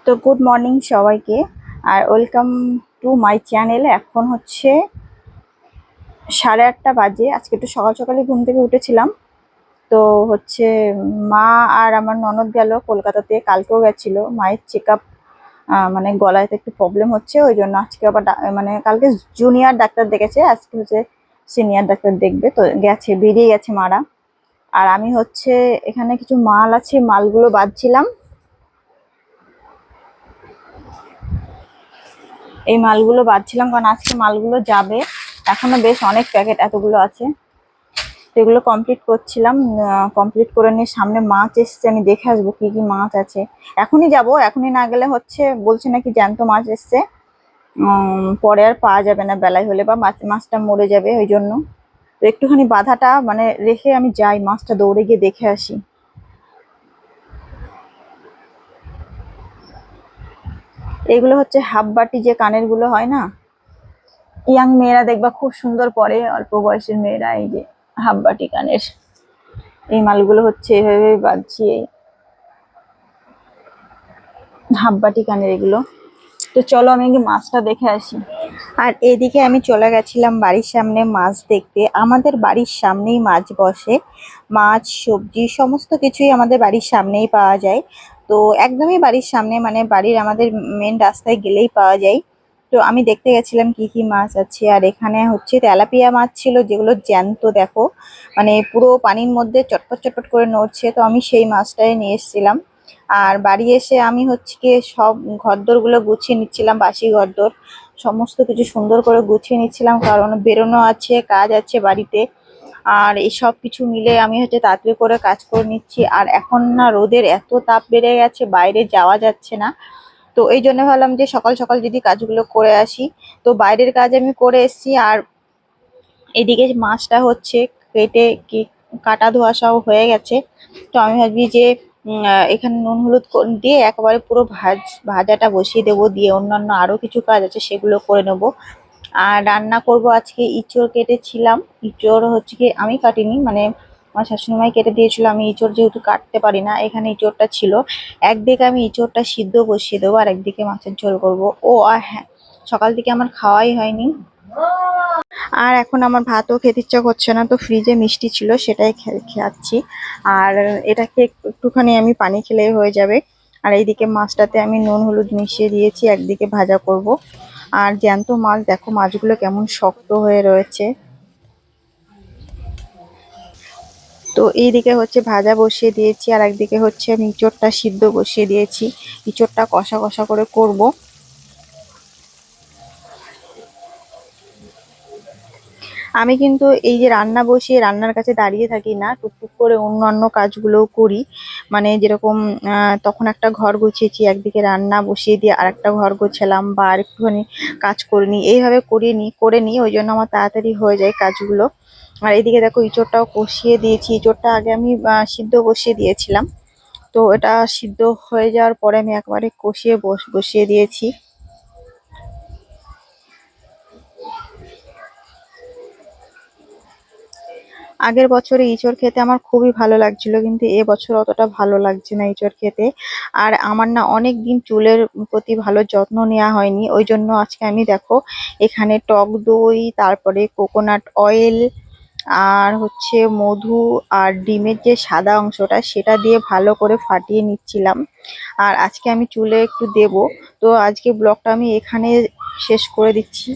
তো good morning সবাইকে, আর welcome to my channel. এখন হচ্ছে 8:30 বাজে। আজকে একটু সকাল সকালে ঘুম থেকে উঠেছিলাম। তো হচ্ছে মা আর আমার ননদ গেল কলকাতাতে, কালকেও গেছিল। মায়ের চেক আপ, মানে গলায় একটু প্রবলেম হচ্ছে, ওই জন্য আজকে আবার মানে কালকে জুনিয়র ডাক্তার দেখেছে, আজকে হচ্ছে সিনিয়র ডাক্তার দেখবে। তো গেছে, বেরিয়ে গেছে মারা। আর আমি হচ্ছে এখানে কিছু মাল আছে, মালগুলো বাঁধছিলাম। এই মালগুলো বাঁধছিলাম কারণ আজকে মালগুলো যাবে। এখনো বেশ অনেক প্যাকেট এতগুলো আছে, তো এগুলো কমপ্লিট করছিলাম। কমপ্লিট করে নিয়ে সামনে মাছ এসছে, আমি দেখে আসবো কি কি মাছ আছে। এখনই যাব, এখনই না গেলে হচ্ছে বলছে নাকি জ্যান্ত মাছ এসছে, পরে আর পাওয়া যাবে না বেলায় হলে, বা মাছটা মরে যাবে, ওই জন্য। তো একটুখানি বাধাটা মানে রেখে আমি যাই, মাছটা দৌড়ে গিয়ে দেখে আসি। এগুলো হচ্ছে হাফ বাটি, যে কানের গুলো হয় না, ইয়াং মেয়েরা দেখবা খুব সুন্দর পরে, অল্প বয়সের মেয়েরা। এই যে হাফ বাটি কানের, এই মালগুলো হচ্ছে এভাবে বাঁধছি, এই হাফ বাটি কানের এগুলো। তো চলো আমি আগে মাছটা দেখে আসি। আর এদিকে আমি চলে গেছিলাম বাড়ির সামনে মাছ দেখতে। আমাদের বাড়ির সামনেই মাছ বসে, মাছ সবজি সমস্ত কিছুই আমাদের বাড়ির সামনেই পাওয়া যায়। তো একদমই বাড়ির সামনে, মানে বাড়ির আমাদের মেন রাস্তায় গেলেই পাওয়া যায়। তো আমি দেখতে গেছিলাম কি কি মাছ আছে। আর এখানে হচ্ছে তেলাপিয়া মাছ ছিল, যেগুলো জ্যান্ত, দেখো মানে পুরো পানির মধ্যে চটপট চটপট করে নড়ছে। তো আমি সেই মাছটাই নিয়ে এসেছিলাম। আর বাড়ি এসে আমি হচ্ছে গিয়ে সব ঘরদোর গুলো গুছিয়ে নিচ্ছিলাম, বাসি ঘরদোর সমস্ত কিছু সুন্দর করে গুছিয়ে নিচ্ছিলাম, কারণ বেরোনো আছে, কাজ আছে বাড়িতে। আর এই সব কিছু মিলে আমি হচ্ছে তাড়াতাড়ি করে কাজ করে নিচ্ছি। আর এখন না রোদের এত তাপ বেড়ে গেছে, বাইরে যাওয়া যাচ্ছে না। তো এই জন্য ভাবলাম যে সকাল সকাল যদি কাজগুলো করে আসি। তো বাইরের কাজ আমি করে এসেছি। আর এদিকে মাছটা হচ্ছে কেটে কি কাটা ধোয়া সব হয়ে গেছে। তো আমি ভাবছি যে এখানে নুন হলুদ দিয়ে একেবারে পুরো ভাজাটা বসিয়ে দেবো, দিয়ে অন্যান্য আরো কিছু কাজ আছে সেগুলো করে নেব। আর রান্না করব আজকে ইঁচড় কেটেছিলাম। ইঁচড় হচ্ছে কি আমি কাটিনি, মানে আমার শাশুড়িমাই কেটে দিয়েছিল। আমি ইঁচড় যেহেতু কাটতে পারি না, এখানে ইঁচড়টা ছিল। একদিকে আমি ইঁচড়টা সিদ্ধ বসিয়ে দেবো, আর একদিকে মাছের ঝোল করব। ও আর হ্যাঁ, সকাল থেকে আমার খাওয়াই হয়নি। আর এখন আমার ভাতও খেতে ইচ্ছা করছে না, তো ফ্রিজে মিষ্টি ছিল সেটাই খাচ্ছি। আর এটাকে একটুখানি আমি পানি খেলেই হয়ে যাবে। আর এইদিকে মাছটাতে আমি নুন হলুদ মিশিয়ে দিয়েছি, একদিকে ভাজা করব। আর জ্যান্ত মাছ, দেখো মাছগুলো কেমন শক্ত হয়ে রয়েছে। তো এইদিকে হচ্ছে ভাজা বসিয়ে দিয়েছি, আর একদিকে হচ্ছে আমি ইঁচড়টা সিদ্ধ বসিয়ে দিয়েছি। ইঁচড়টা কষা কষা করে করব। আমি কিন্তু এই যে রান্না বসিয়ে রান্নার কাছে দাঁড়িয়ে থাকি না, টুকটুক করে অন্যান্য কাজগুলোও করি। মানে যেরকম তখন একটা ঘর গুছিয়েছি, একদিকে রান্না বসিয়ে দিয়ে আর একটা ঘর গোছালাম, বা আর একটুখানি কাজ করে নিই, এইভাবে করে নিই, ওই জন্য আমার তাড়াতাড়ি হয়ে যায় কাজগুলো। আর এদিকে দেখো ইঁচড়টাও কষিয়ে দিয়েছি। ইঁচড়টা আগে আমি সিদ্ধ বসিয়ে দিয়েছিলাম। তো এটা সিদ্ধ হয়ে যাওয়ার পরে আমি একবারে কষিয়ে বসিয়ে দিয়েছি। আগের বছরে ইঁচড় খেতে আমার খুবই ভালো লাগছিল, কিন্তু এবছর অতটা ভালো লাগছে না ইঁচড় খেতে। আর আমার না অনেক দিন চুলের প্রতি ভালো যত্ন নেওয়া হয়নি, ওই জন্য আজকে আমি দেখো এখানে টক দই, তারপরে কোকোনাট অয়েল, আর হচ্ছে মধু, আর ডিমের যে সাদা অংশটা সেটা দিয়ে ভালো করে ফাটিয়ে নিচ্ছিলাম। আর আজকে আমি চুলে একটু দেব। তো আজকে ব্লগটা আমি এখানে শেষ করে দিচ্ছি।